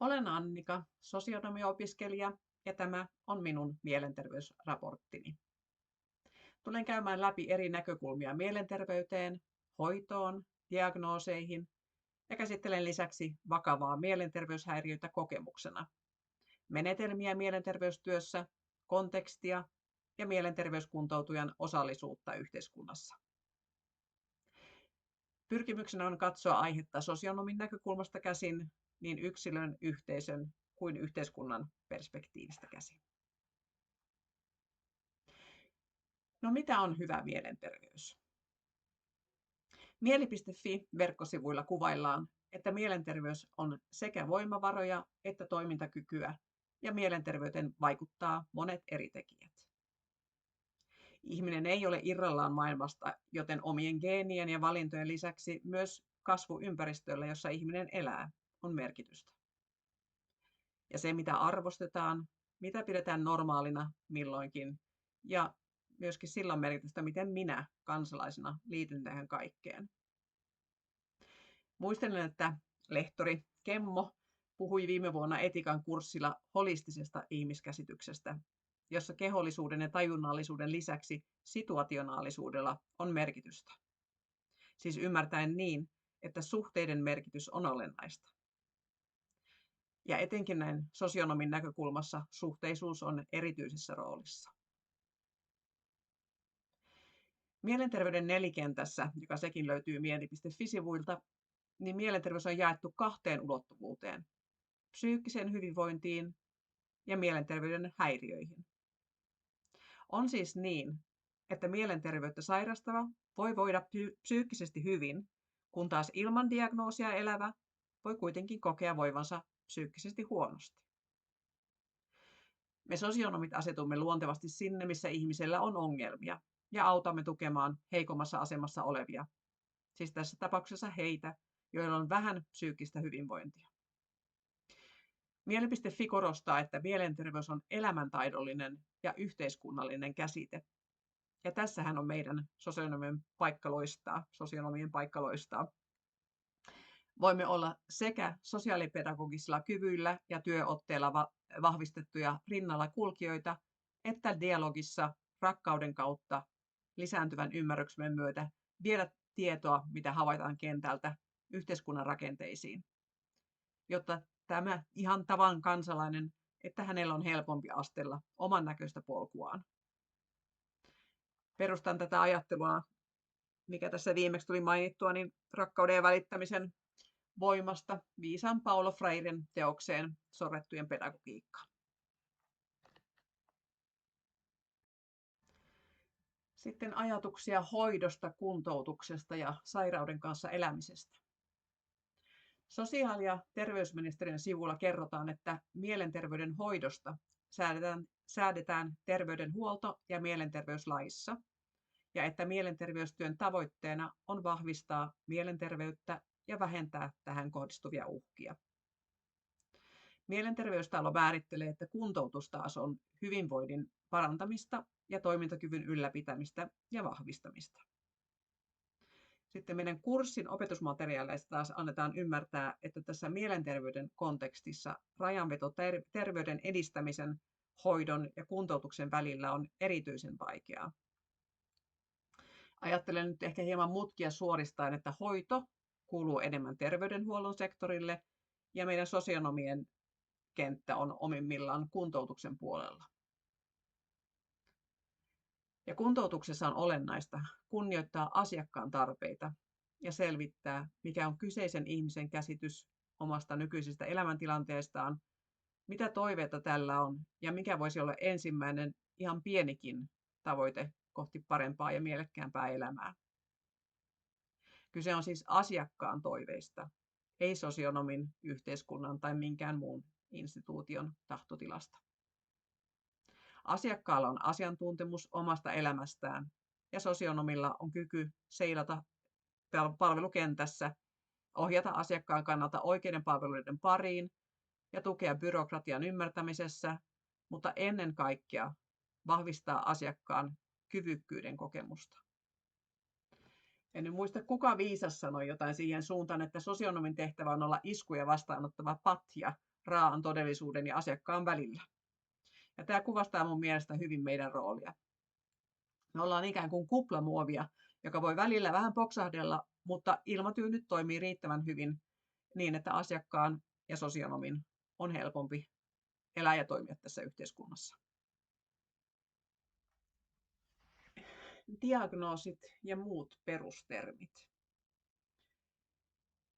Olen Annika, sosionomiopiskelija, ja tämä on minun mielenterveysraporttini. Tulen käymään läpi eri näkökulmia mielenterveyteen, hoitoon, diagnooseihin ja käsittelen lisäksi vakavaa mielenterveyshäiriötä kokemuksena, menetelmiä mielenterveystyössä, kontekstia ja mielenterveyskuntoutujan osallisuutta yhteiskunnassa. Pyrkimyksenä on katsoa aihetta sosionomin näkökulmasta käsin, niin yksilön, yhteisön kuin yhteiskunnan perspektiivistä käsin. No mitä on hyvä mielenterveys? Mieli.fi-verkkosivuilla kuvaillaan, että mielenterveys on sekä voimavaroja että toimintakykyä, ja mielenterveyteen vaikuttaa monet eri tekijät. Ihminen ei ole irrallaan maailmasta, joten omien geenien ja valintojen lisäksi myös kasvuympäristöllä, jossa ihminen elää, on merkitystä. Ja se, mitä arvostetaan, mitä pidetään normaalina milloinkin, ja myöskin sillä on merkitystä, miten minä kansalaisena liityn tähän kaikkeen. Muistelen, että lehtori Kemmo puhui viime vuonna etikan kurssilla holistisesta ihmiskäsityksestä, jossa kehollisuuden ja tajunnallisuuden lisäksi situationaalisuudella on merkitystä. Siis ymmärtäen niin, että suhteiden merkitys on olennaista. Ja etenkin näin sosionomin näkökulmassa suhteisuus on erityisessä roolissa. Mielenterveyden nelikentässä, joka sekin löytyy mieli.fi-sivuilta, niin mielenterveys on jaettu kahteen ulottuvuuteen, psyykkiseen hyvinvointiin ja mielenterveyden häiriöihin. On siis niin, että mielenterveyttä sairastava voi voida psyykkisesti hyvin, kun taas ilman diagnoosia elävä voi kuitenkin kokea voivansa psyykkisesti huonosti. Me sosionomit asetumme luontevasti sinne, missä ihmisellä on ongelmia, ja autamme tukemaan heikommassa asemassa olevia, siis tässä tapauksessa heitä, joilla on vähän psyykkistä hyvinvointia. Mieli.fi korostaa, että mielenterveys on elämäntaidollinen ja yhteiskunnallinen käsite. Ja tässähän on meidän sosionomien paikka loistaa. Voimme olla sekä sosiaalipedagogisilla kyvyillä ja työotteella vahvistettuja rinnalla kulkijoita, että dialogissa rakkauden kautta lisääntyvän ymmärryksemme myötä viedä tietoa, mitä havaitaan kentältä, yhteiskunnan rakenteisiin, jotta tämä ihan tavan kansalainen, että hänellä on helpompi astella oman näköistä polkuaan. Perustan tätä ajattelua, mikä tässä viimeksi tuli mainittua, niin rakkauden ja välittämisen voimasta viisaan Paulo Freiren teokseen Sorrettujen pedagogiikka. Sitten ajatuksia hoidosta, kuntoutuksesta ja sairauden kanssa elämisestä. Sosiaali- ja terveysministeriön sivulla kerrotaan, että mielenterveyden hoidosta säädetään terveydenhuolto- ja mielenterveyslaissa, ja että mielenterveystyön tavoitteena on vahvistaa mielenterveyttä ja vähentää tähän kohdistuvia uhkia. Mielenterveystalo määrittelee, että kuntoutus taas on hyvinvoinnin parantamista ja toimintakyvyn ylläpitämistä ja vahvistamista. Sitten meidän kurssin opetusmateriaaleista taas annetaan ymmärtää, että tässä mielenterveyden kontekstissa rajanveto terveyden edistämisen, hoidon ja kuntoutuksen välillä on erityisen vaikeaa. Ajattelen nyt ehkä hieman mutkia suoristaen, että hoito kuuluu enemmän terveydenhuollon sektorille ja meidän sosionomien kenttä on omimmillaan kuntoutuksen puolella. Ja kuntoutuksessa on olennaista kunnioittaa asiakkaan tarpeita ja selvittää, mikä on kyseisen ihmisen käsitys omasta nykyisestä elämäntilanteestaan, mitä toiveita tällä on ja mikä voisi olla ensimmäinen ihan pienikin tavoite kohti parempaa ja mielekkäämpää elämää. Kyse on siis asiakkaan toiveista, ei sosionomin, yhteiskunnan tai minkään muun instituution tahtotilasta. Asiakkaalla on asiantuntemus omasta elämästään ja sosionomilla on kyky seilata palvelukentässä, ohjata asiakkaan kannalta oikeiden palveluiden pariin ja tukea byrokratian ymmärtämisessä, mutta ennen kaikkea vahvistaa asiakkaan kyvykkyyden kokemusta. En muista, kuka viisas sanoi jotain siihen suuntaan, että sosionomin tehtävä on olla iskuja vastaanottava patja raaan todellisuuden ja asiakkaan välillä. Ja tämä kuvastaa mun mielestä hyvin meidän roolia. Me ollaan ikään kuin kuplamuovia, joka voi välillä vähän poksahdella, mutta ilmatyynyt toimii riittävän hyvin niin, että asiakkaan ja sosionomin on helpompi elää ja toimia tässä yhteiskunnassa. Diagnoosit ja muut perustermit.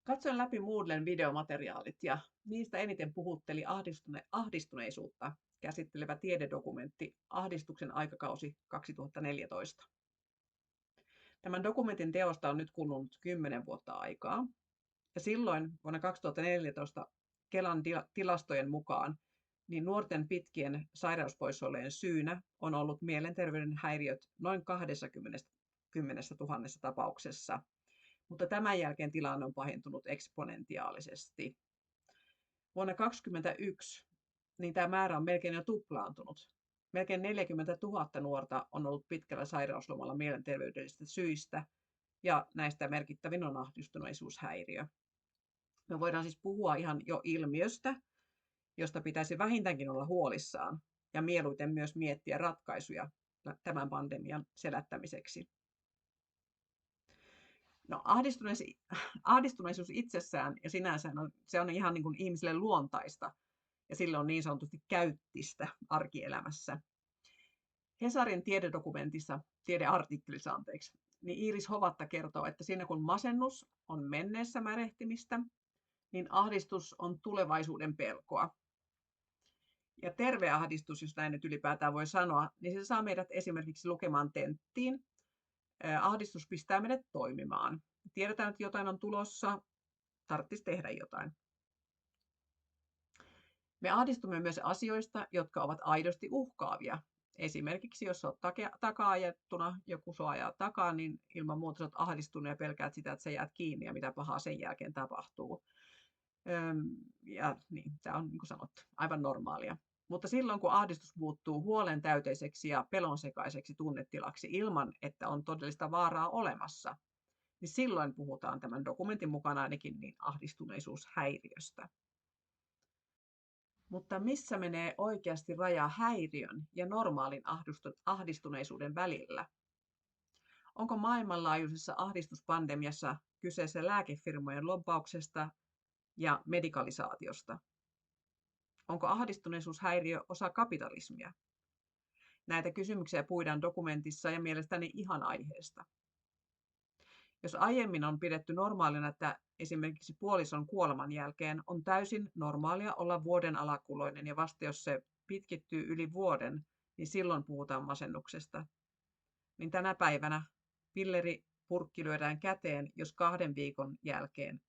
Katsoin läpi Moodlen videomateriaalit ja niistä eniten puhutteli ahdistuneisuutta käsittelevä tiededokumentti Ahdistuksen aikakausi 2014. Tämän dokumentin teosta on nyt kulunut 10 vuotta aikaa. Ja silloin vuonna 2014 Kelan tilastojen mukaan niin nuorten pitkien sairauspoissaolojen syynä on ollut mielenterveyden häiriöt noin 20 000 tapauksessa. Mutta tämän jälkeen tilanne on pahentunut eksponentiaalisesti. Vuonna 2021 niin tämä määrä on melkein jo tuplaantunut. Melkein 40 000 nuorta on ollut pitkällä sairauslomalla mielenterveydellisistä syistä, ja näistä merkittävin on ahdistuneisuushäiriö. Me voidaan siis puhua ihan jo ilmiöstä, josta pitäisi vähintäänkin olla huolissaan, ja mieluiten myös miettiä ratkaisuja tämän pandemian selättämiseksi. No, ahdistuneisuus itsessään ja sinänsä se on ihan niin kuin ihmiselle luontaista, ja sillä on niin sanotusti käyttistä arkielämässä. Hesarin tiedeartikkelissa, niin Iiris Hovatta kertoo, että siinä kun masennus on menneessä märehtimistä, niin ahdistus on tulevaisuuden pelkoa. Ja terve ahdistus, jos näin nyt ylipäätään voi sanoa, niin se saa meidät esimerkiksi lukemaan tenttiin. Ahdistus pistää meidät toimimaan. Tiedetään, että jotain on tulossa, tarvitsisi tehdä jotain. Me ahdistumme myös asioista, jotka ovat aidosti uhkaavia. Esimerkiksi jos olet taka-ajettuna, joku sua ajaa takaa, niin ilman muuta olet ahdistunut ja pelkäät sitä, että sä jäät kiinni ja mitä pahaa sen jälkeen tapahtuu. Ja niin, tämä on niin kuin sanottu, aivan normaalia. Mutta silloin kun ahdistus muuttuu huolen täyteiseksi ja pelonsekaiseksi tunnetilaksi ilman, että on todellista vaaraa olemassa, niin silloin puhutaan tämän dokumentin mukana ainakin niin ahdistuneisuushäiriöstä. Mutta missä menee oikeasti raja häiriön ja normaalin ahdistuneisuuden välillä? Onko maailmanlaajuisessa ahdistuspandemiassa kyseessä lääkefirmojen lobbauksesta ja medikalisaatiosta? Onko ahdistuneisuushäiriö osa kapitalismia? Näitä kysymyksiä puidaan dokumentissa ja mielestäni ihan aiheesta. Jos aiemmin on pidetty normaalina, että esimerkiksi puolison kuoleman jälkeen on täysin normaalia olla vuoden alakuloinen ja vasta jos se pitkittyy yli vuoden, niin silloin puhutaan masennuksesta. Niin tänä päivänä pilleripurkki lyödään käteen, jos 2 viikon jälkeen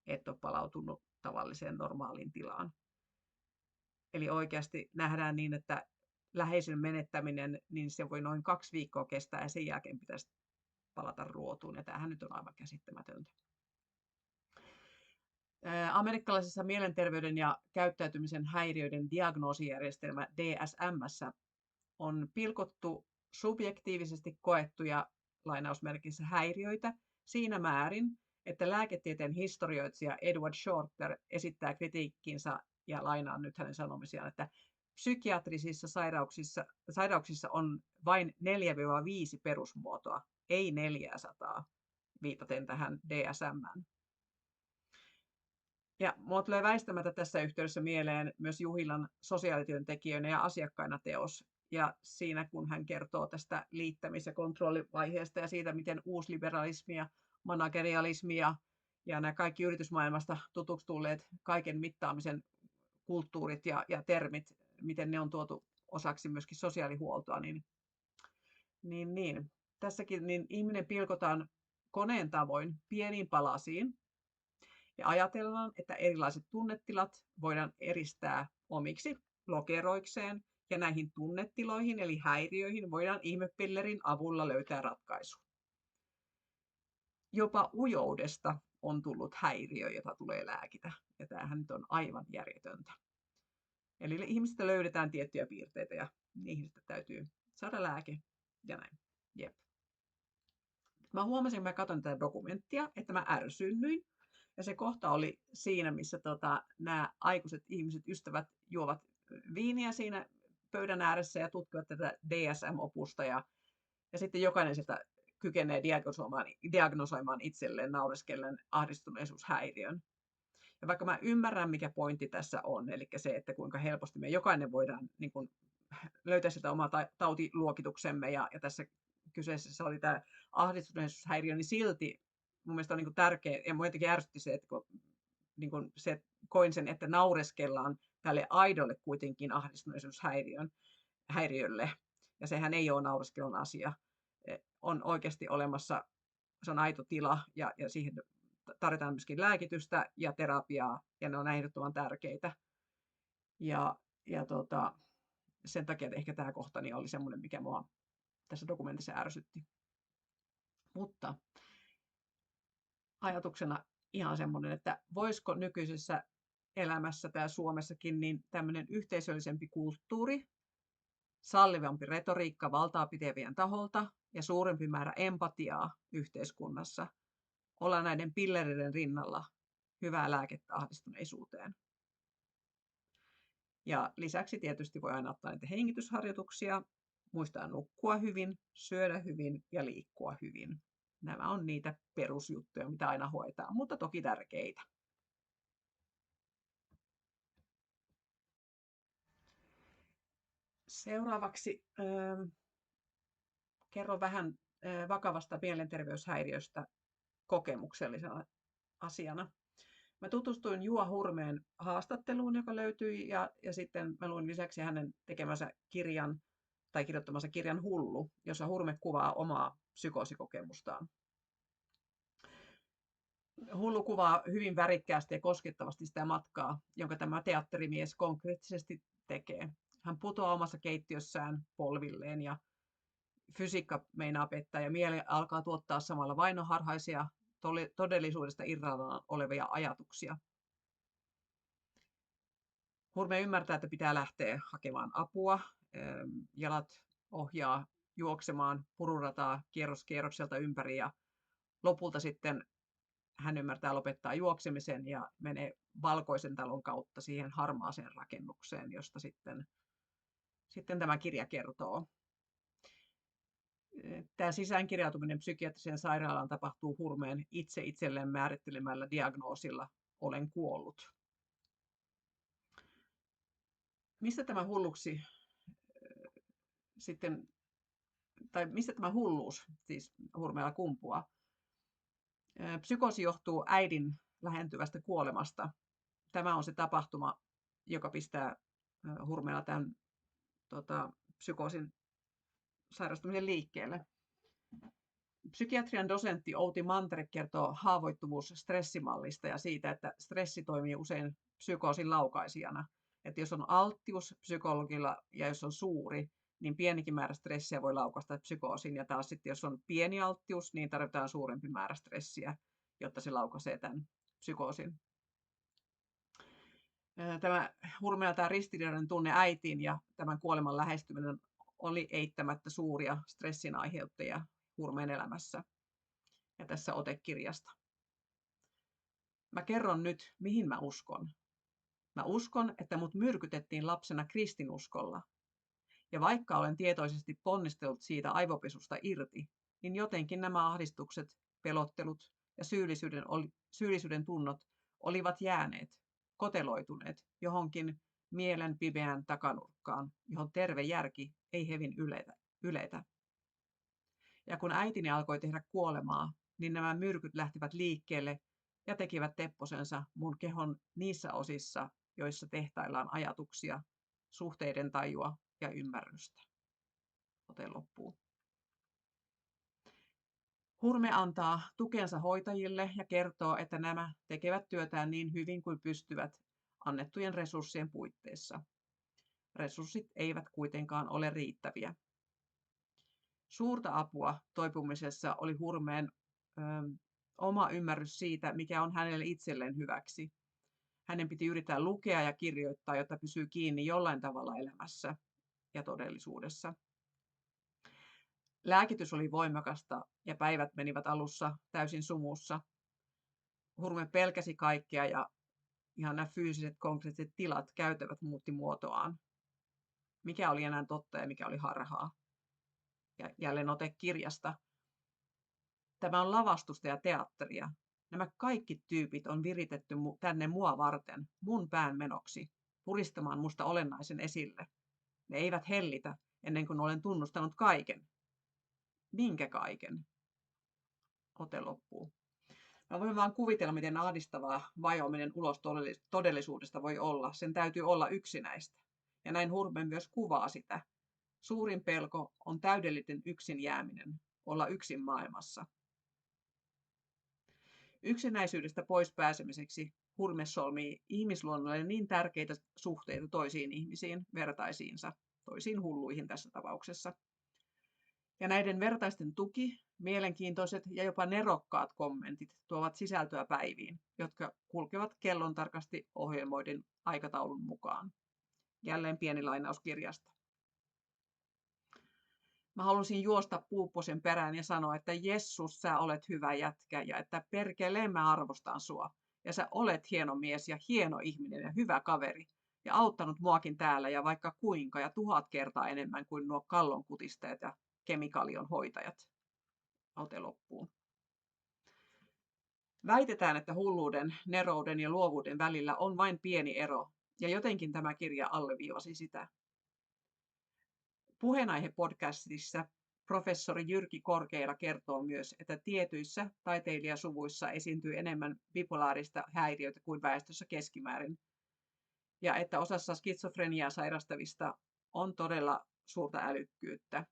et ole palautunut tavalliseen normaaliin tilaan. Eli oikeasti nähdään niin, että läheisen menettäminen, niin se voi noin 2 viikkoa kestää ja sen jälkeen pitäisi palata ruotuun. Ja tämähän nyt on aivan käsittämätöntä. Amerikkalaisessa mielenterveyden ja käyttäytymisen häiriöiden diagnoosijärjestelmä DSM:ssä on pilkottu subjektiivisesti koettuja lainausmerkissä häiriöitä siinä määrin, että lääketieteen historioitsija Edward Shorter esittää kritiikkinsä ja lainaan nyt hänen sanomisiaan, että psykiatrisissa sairauksissa on vain 4-5 perusmuotoa, ei 400, viitaten tähän DSM:ään. Ja minua tulee väistämättä tässä yhteydessä mieleen myös Juhilan sosiaalityöntekijöinä ja asiakkaina teos. Ja siinä kun hän kertoo tästä liittämis- ja kontrollivaiheesta ja siitä, miten uusliberalismia, managerialismia ja nämä kaikki yritysmaailmasta tutuksi tulleet kaiken mittaamisen kulttuurit ja termit, miten ne on tuotu osaksi myöskin sosiaalihuoltoa, niin tässäkin niin ihminen pilkotaan koneen tavoin pieniin palasiin ja ajatellaan, että erilaiset tunnetilat voidaan eristää omiksi lokeroikseen ja näihin tunnetiloihin eli häiriöihin voidaan ihmepillerin avulla löytää ratkaisu. Jopa ujoudesta on tullut häiriö, jota tulee lääkitä, ja tämähän nyt on aivan järjetöntä. Eli ihmisistä löydetään tiettyjä piirteitä ja niihin täytyy saada lääke ja näin. Jep. Mä huomasin, kun mä katson tätä dokumenttia, että mä ärsyynnyin, Ja se kohta oli siinä, missä nämä aikuiset ihmiset, ystävät, juovat viiniä siinä pöydän ääressä ja tutkivat tätä DSM-opusta. Ja sitten jokainen sitä kykenee diagnosoimaan itselleen naureskellen ahdistuneisuushäiriön. Ja vaikka mä ymmärrän, mikä pointti tässä on, eli se, että kuinka helposti me jokainen voidaan niin kuin löytää sitä omaa tautiluokituksemme, ja tässä kyseessä oli tämä ahdistuneisuushäiriö, niin silti mun mielestä on niin kuin tärkeä, ja minua jotenkin ärsytti se, että koin sen, että naureskellaan tälle aidolle kuitenkin ahdistuneisuushäiriölle, ja sehän ei ole naureskelun asia. On oikeasti olemassa, se on aito tila, ja siihen tarvitaan myöskin lääkitystä ja terapiaa, ja ne on ehdottoman tärkeitä. Ja sen takia ehkä tämä kohtani oli semmoinen, mikä mua tässä dokumentissa ärsytti. Mutta ajatuksena ihan semmoinen, että voisiko nykyisessä elämässä täällä Suomessakin niin tämmöinen yhteisöllisempi kulttuuri, sallivampi retoriikka valtaa pitävien taholta ja suurempi määrä empatiaa yhteiskunnassa olla näiden pillereiden rinnalla hyvää lääkettä ahdistuneisuuteen. Ja lisäksi tietysti voi aina ottaa näitä hengitysharjoituksia, muistaa nukkua hyvin, syödä hyvin ja liikkua hyvin. Nämä on niitä perusjuttuja, mitä aina hoitaa, mutta toki tärkeitä. Seuraavaksi kerron vähän vakavasta mielenterveyshäiriöstä kokemuksellisena asiana. Mä tutustuin Juha Hurmeen haastatteluun, joka löytyi, ja sitten mä luin lisäksi hänen tekemänsä kirjan tai kirjoittamansa kirjan Hullu, jossa Hurme kuvaa omaa psykoosikokemustaan. Hullu kuvaa hyvin värikkäästi ja koskettavasti sitä matkaa, jonka tämä teatterimies konkreettisesti tekee. Hän putoaa omassa keittiössään polvilleen ja fysiikka meinaa pettää ja mieli alkaa tuottaa samalla vainoharhaisia todellisuudesta irrallaan olevia ajatuksia. Hurme ymmärtää, että pitää lähteä hakemaan apua. Jalat ohjaa juoksemaan pururataa kierrokselta ympäri ja lopulta sitten hän ymmärtää lopettaa juoksemisen ja menee Valkoisen talon kautta siihen harmaaseen rakennukseen, josta sitten tämä kirja kertoo. Tämä sisäänkirjautuminen psykiatriseen sairaalaan tapahtuu Hurmeen itse itselleen määrittelemällä diagnoosilla olen kuollut. Mistä tämä hulluksi sitten, tai mistä tämä hulluus siis Hurmeella kumpuaa? Psykoosi johtuu äidin lähentyvästä kuolemasta. Tämä on se tapahtuma, joka pistää Hurmeella tämän psykoosin sairastumisen liikkeelle. Psykiatrian dosentti Outi Mantere kertoo haavoittuvuus-stressimallista ja siitä, että stressi toimii usein psykoosin laukaisijana. Että jos on alttius psykologilla ja jos on suuri, niin pienikin määrä stressiä voi laukaista psykoosin. Ja taas sitten, jos on pieni alttius, niin tarvitaan suurempi määrä stressiä, jotta se laukaisee tämän psykoosin. Tämä Hurmeella tämä ristiriitainen tunne äitiin ja tämän kuoleman lähestyminen oli eittämättä suuria stressin aiheuttajia Hurmeen elämässä. Ja tässä otekirjasta. Mä kerron nyt, mihin mä uskon. Mä uskon, että mut myrkytettiin lapsena kristinuskolla. Ja vaikka olen tietoisesti ponnistellut siitä aivopesusta irti, niin jotenkin nämä ahdistukset, pelottelut ja syyllisyyden tunnot olivat jääneet, koteloituneet johonkin mielen pimeään takanurkkaan, johon terve järki ei hevin yletä. Ja kun äitini alkoi tehdä kuolemaa, niin nämä myrkyt lähtivät liikkeelle ja tekivät tepposensa mun kehon niissä osissa, joissa tehtaillaan ajatuksia, suhteiden tajua ja ymmärrystä. Ote loppuu. Hurme antaa tukensa hoitajille ja kertoo, että nämä tekevät työtään niin hyvin kuin pystyvät annettujen resurssien puitteissa. Resurssit eivät kuitenkaan ole riittäviä. Suurta apua toipumisessa oli Hurmeen oma ymmärrys siitä, mikä on hänelle itselleen hyväksi. Hänen piti yrittää lukea ja kirjoittaa, jotta pysyy kiinni jollain tavalla elämässä ja todellisuudessa. Lääkitys oli voimakasta ja päivät menivät alussa täysin sumussa. Hurme pelkäsi kaikkea ja ihan nämä fyysiset konkreettiset tilat, käytävät muutti muotoaan. Mikä oli enää totta ja mikä oli harhaa. Ja jälleen ote kirjasta. Tämä on lavastusta ja teatteria. Nämä kaikki tyypit on viritetty tänne mua varten, mun pään menoksi, puristamaan musta olennaisen esille. Ne eivät hellitä ennen kuin olen tunnustanut kaiken. Minkä kaiken? Ote loppuu. Mä voin vaan kuvitella, miten ahdistavaa vajoaminen ulos todellisuudesta voi olla. Sen täytyy olla yksinäistä. Ja näin Hurme myös kuvaa sitä. Suurin pelko on täydellinen yksin jääminen, olla yksin maailmassa. Yksinäisyydestä pois pääsemiseksi Hurme solmii ihmisluonnolle niin tärkeitä suhteita toisiin ihmisiin, vertaisiinsa, toisiin hulluihin tässä tapauksessa. Ja näiden vertaisten tuki, mielenkiintoiset ja jopa nerokkaat kommentit tuovat sisältöä päiviin, jotka kulkevat kellon tarkasti ohjelmoiden aikataulun mukaan. Jälleen pieni lainaus kirjasta. Mä halusin juosta Puupposen perään ja sanoa, että Jessus, sä olet hyvä jätkä ja että perkeleen mä arvostan sua. Ja sä olet hieno mies ja hieno ihminen ja hyvä kaveri. Ja auttanut muakin täällä ja vaikka kuinka ja 1000 kertaa enemmän kuin nuo kallonkutistajat ja kemikaalion hoitajat. Ote loppuu. Väitetään, että hulluuden, nerouden ja luovuuden välillä on vain pieni ero. Ja jotenkin tämä kirja alleviivasi sitä. Puheenaihe-podcastissa professori Jyrki Korkeila kertoo myös, että tietyissä taiteilijasuvuissa esiintyy enemmän bipolaarista häiriötä kuin väestössä keskimäärin. Ja että osassa skitsofreniaa sairastavista on todella suurta älykkyyttä.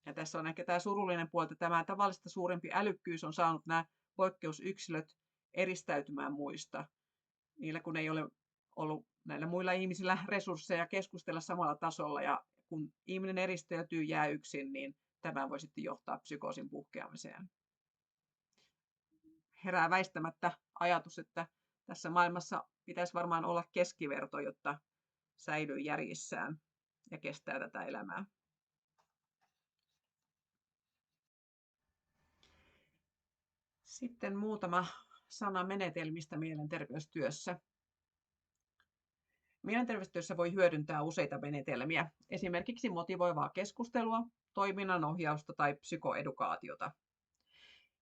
Ja tässä on ehkä tämä surullinen puoli, että tämä tavallista suurempi älykkyys on saanut nämä poikkeusyksilöt eristäytymään muista. Niillä kun ei ole ollut näillä muilla ihmisillä resursseja keskustella samalla tasolla ja kun ihminen eristäytyy, jää yksin, niin tämä voi sitten johtaa psykoosin puhkeamiseen. Herää väistämättä ajatus, että tässä maailmassa pitäisi varmaan olla keskiverto, jotta säilyy järjissään ja kestää tätä elämää. Sitten muutama sana menetelmistä mielenterveystyössä. Mielenterveystyössä voi hyödyntää useita menetelmiä, esimerkiksi motivoivaa keskustelua, toiminnanohjausta tai psykoedukaatiota.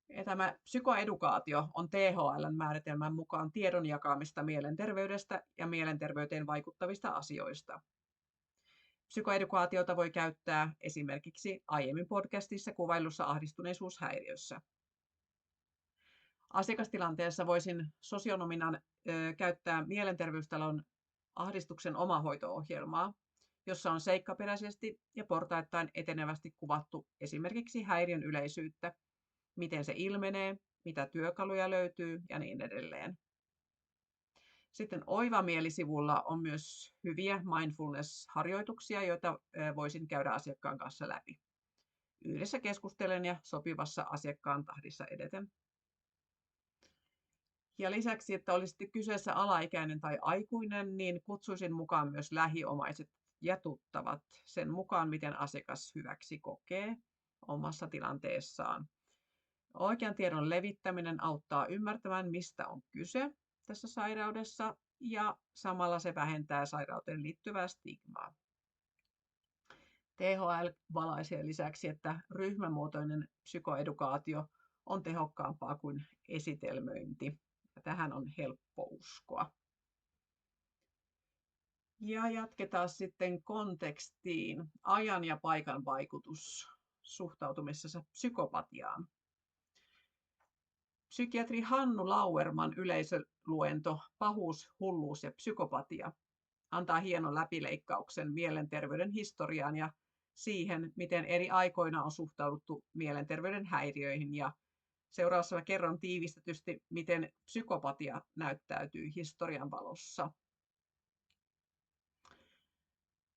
Ja tämä psykoedukaatio on THL:n määritelmän mukaan tiedon jakamista mielenterveydestä ja mielenterveyteen vaikuttavista asioista. Psykoedukaatiota voi käyttää esimerkiksi aiemmin podcastissa kuvailussa ahdistuneisuushäiriössä. Asiakastilanteessa voisin sosionomina käyttää mielenterveystalon ahdistuksen omahoito-ohjelmaa, jossa on seikkaperäisesti ja portaittain etenevästi kuvattu esimerkiksi häiriön yleisyyttä, miten se ilmenee, mitä työkaluja löytyy ja niin edelleen. Sitten Oiva-mielisivulla on myös hyviä mindfulness-harjoituksia, joita voisin käydä asiakkaan kanssa läpi. Yhdessä keskustelen ja sopivassa asiakkaan tahdissa edeten. Ja lisäksi, että olisi kyseessä alaikäinen tai aikuinen, niin kutsuisin mukaan myös lähiomaiset ja tuttavat sen mukaan, miten asiakas hyväksi kokee omassa tilanteessaan. Oikean tiedon levittäminen auttaa ymmärtämään, mistä on kyse tässä sairaudessa ja samalla se vähentää sairauteen liittyvää stigmaa. THL valaisee lisäksi, että ryhmämuotoinen psykoedukaatio on tehokkaampaa kuin esitelmöinti. Ja tähän on helppo uskoa. Ja jatketaan sitten kontekstiin. Ajan ja paikan vaikutus suhtautumisessa psykopatiaan. Psykiatri Hannu Lauerman yleisöluento Pahuus, hulluus ja psykopatia antaa hienon läpileikkauksen mielenterveyden historiaan ja siihen, miten eri aikoina on suhtauduttu mielenterveyden häiriöihin. Ja seuraavassa kerron tiivistetysti, miten psykopatia näyttäytyy historian valossa.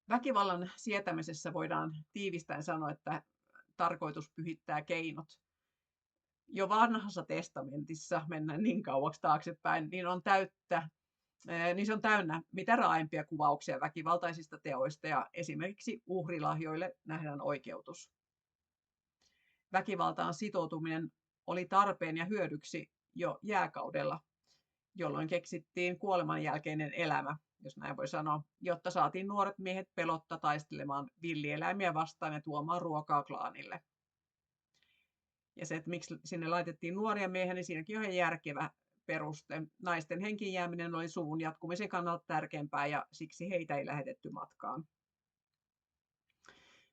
Väkivallan sietämisessä voidaan tiivistäen sanoa, että tarkoitus pyhittää keinot. Jo vanhassa testamentissa, mennään niin kauaksi taaksepäin, niin se on täynnä mitä raaimpia kuvauksia väkivaltaisista teoista ja esimerkiksi uhrilahjoille nähdään oikeutus. Väkivaltaan sitoutuminen oli tarpeen ja hyödyksi jo jääkaudella, jolloin keksittiin kuoleman jälkeinen elämä, jos näin voi sanoa, jotta saatiin nuoret miehet pelotta taistelemaan villieläimiä vastaan ja tuomaan ruokaa klaanille. Ja se, että miksi sinne laitettiin nuoria miehiä, niin siinäkin on ihan järkevä peruste. Naisten henkiin jääminen oli suvun jatkumisen kannalta tärkeämpää ja siksi heitä ei lähetetty matkaan.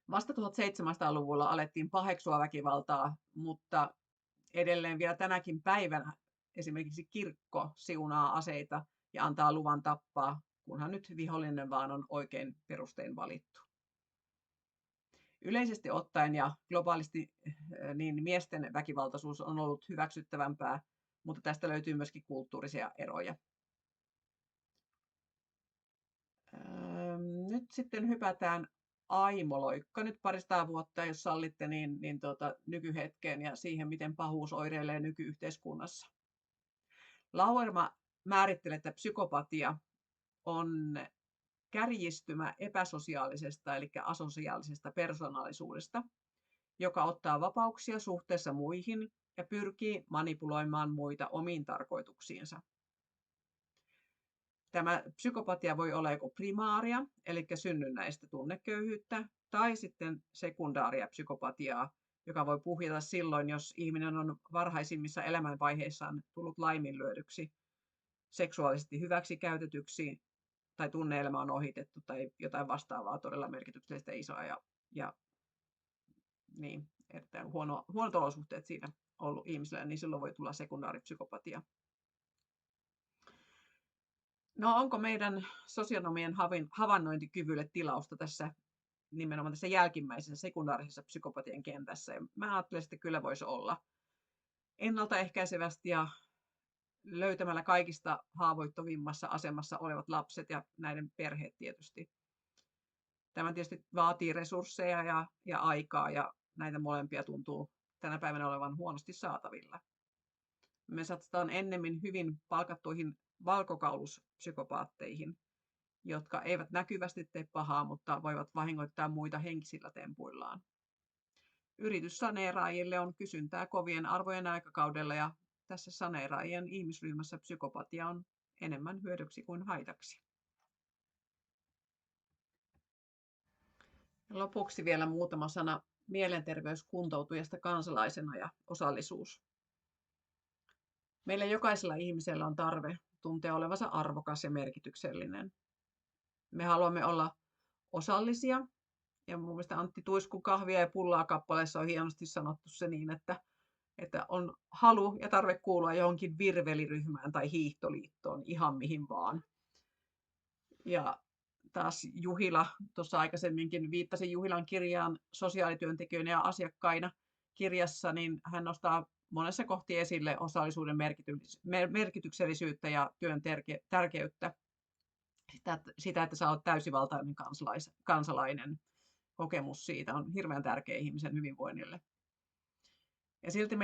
Vasta 1700-luvulla alettiin paheksua väkivaltaa, mutta edelleen vielä tänäkin päivänä esimerkiksi kirkko siunaa aseita ja antaa luvan tappaa, kunhan nyt vihollinen vaan on oikein perustein valittu. Yleisesti ottaen ja globaalisti niin miesten väkivaltaisuus on ollut hyväksyttävämpää, mutta tästä löytyy myöskin kulttuurisia eroja. Nyt sitten hypätään aimoloikka nyt parista vuotta, jos sallitte, niin nykyhetkeen ja siihen, miten pahuus oireilee nykyyhteiskunnassa. Lauerma määrittelee, että psykopatia on kärjistymä epäsosiaalisesta eli asosiaalisesta persoonallisuudesta, joka ottaa vapauksia suhteessa muihin ja pyrkii manipuloimaan muita omiin tarkoituksiinsa. Tämä psykopatia voi olla joko primaaria, eli synnynnäistä tunneköyhyyttä, tai sitten sekundaaria psykopatiaa, joka voi puhjeta silloin, jos ihminen on varhaisimmissa elämänvaiheissaan tullut laiminlyödyksi, seksuaalisesti hyväksikäytetyksi, tai tunne-elämä on ohitettu, tai jotain vastaavaa todella merkityksellistä isoa, ja niin, erittäin huonot olosuhteet siinä ollut ihmisillä, niin silloin voi tulla sekundaaripsykopatia. No onko meidän sosionomien havainnointikyvylle tilausta tässä nimenomaan tässä jälkimmäisessä sekundaarisessa psykopatian kentässä? Ja mä ajattelen, että kyllä voisi olla ennaltaehkäisevästi ja löytämällä kaikista haavoittuvimmassa asemassa olevat lapset ja näiden perheet tietysti. Tämä tietysti vaatii resursseja ja aikaa ja näitä molempia tuntuu tänä päivänä olevan huonosti saatavilla. Me satsataan ennemmin hyvin palkattuihin valkokauluspsykopaatteihin, jotka eivät näkyvästi tee pahaa, mutta voivat vahingoittaa muita henkisillä tempuillaan. Yrityssaneeraajille on kysyntää kovien arvojen aikakaudella ja tässä saneeraajien ihmisryhmässä psykopatia on enemmän hyödyksi kuin haitaksi. Lopuksi vielä muutama sana mielenterveyskuntoutujasta kansalaisena ja osallisuus. Meillä jokaisella ihmisellä on tarve tuntea olevansa arvokas ja merkityksellinen. Me haluamme olla osallisia. Ja mun mielestä Antti Tuiskun Kahvia ja pullaa kappaleessa on hienosti sanottu se niin, että on halu ja tarve kuulua johonkin virveliryhmään tai hiihtoliittoon, ihan mihin vaan. Ja taas Juhila, tuossa aikaisemminkin viittasin Juhilan kirjaan sosiaalityöntekijöinä ja asiakkaina kirjassa, niin hän nostaa monessa kohti esille osallisuuden merkityksellisyyttä ja työn tärkeyttä. Sitä, että sä oot täysivaltainen kansalainen. Kokemus siitä on hirveän tärkeä ihmisen hyvinvoinnille. Ja silti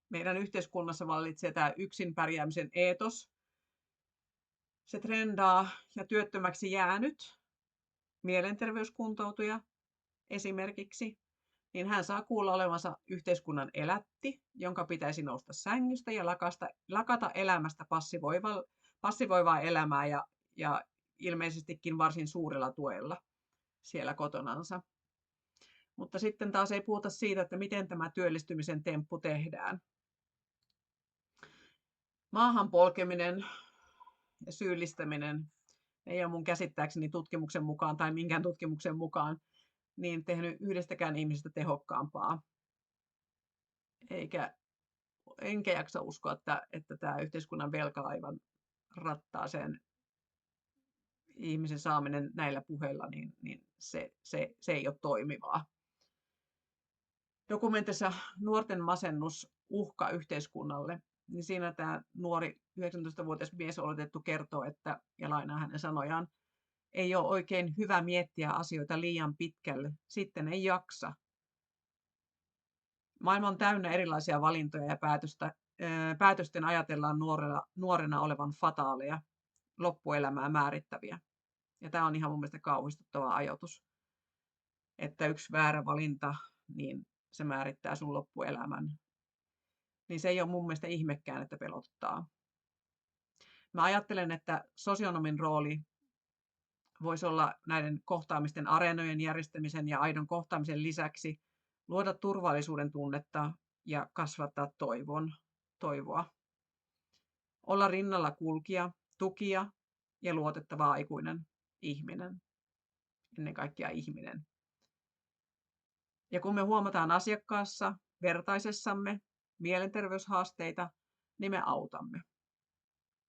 meidän yhteiskunnassa vallitsee tämä yksin pärjäämisen eetos. Se trendaa ja työttömäksi jäänyt mielenterveyskuntoutuja esimerkiksi, niin hän saa kuulla olevansa yhteiskunnan elätti, jonka pitäisi nousta sängystä ja lakata elämästä passivoivaa elämää ja ilmeisestikin varsin suurella tuella siellä kotonansa. Mutta sitten taas ei puhuta siitä, että miten tämä työllistymisen temppu tehdään. Maahan polkeminen ja syyllistäminen ei ole mun käsittääkseni tutkimuksen mukaan tai minkään tutkimuksen mukaan niin tehnyt yhdestäkään ihmisestä tehokkaampaa. Enkä jaksa uskoa, että tämä yhteiskunnan velkalaivan rattaaseen ihmisen saaminen näillä puheilla, niin se ei ole toimivaa. Dokumentissa Nuorten masennus, uhka yhteiskunnalle, niin siinä tämä nuori 19-vuotias mies oletettu kertoo, että, ja lainaa hänen sanojaan, ei ole oikein hyvä miettiä asioita liian pitkälle, sitten ei jaksa. Maailma on täynnä erilaisia valintoja ja päätösten ajatellaan nuorena olevan fataaleja, loppuelämää määrittäviä. Ja tämä on ihan mun mielestä kauhistuttava ajatus, että yksi väärä valinta, niin se määrittää sun loppuelämän. niin se ei ole mun mielestä ihmekään, että pelottaa. Mä ajattelen, että sosionomin rooli voisi olla näiden kohtaamisten areenojen järjestämisen ja aidon kohtaamisen lisäksi luoda turvallisuuden tunnetta ja kasvattaa toivoa. Olla rinnalla kulkija, tukija ja luotettava aikuinen ihminen, ennen kaikkea ihminen. Ja kun me huomataan asiakkaassa, vertaisessamme mielenterveyshaasteita, niin me autamme.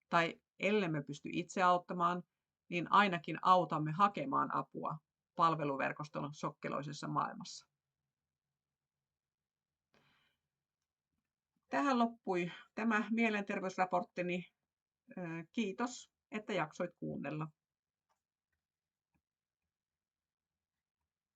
Tai ellemme pysty itse auttamaan, niin ainakin autamme hakemaan apua palveluverkoston sokkeloisessa maailmassa. Tähän loppui tämä mielenterveysraporttini. Kiitos, että jaksoit kuunnella.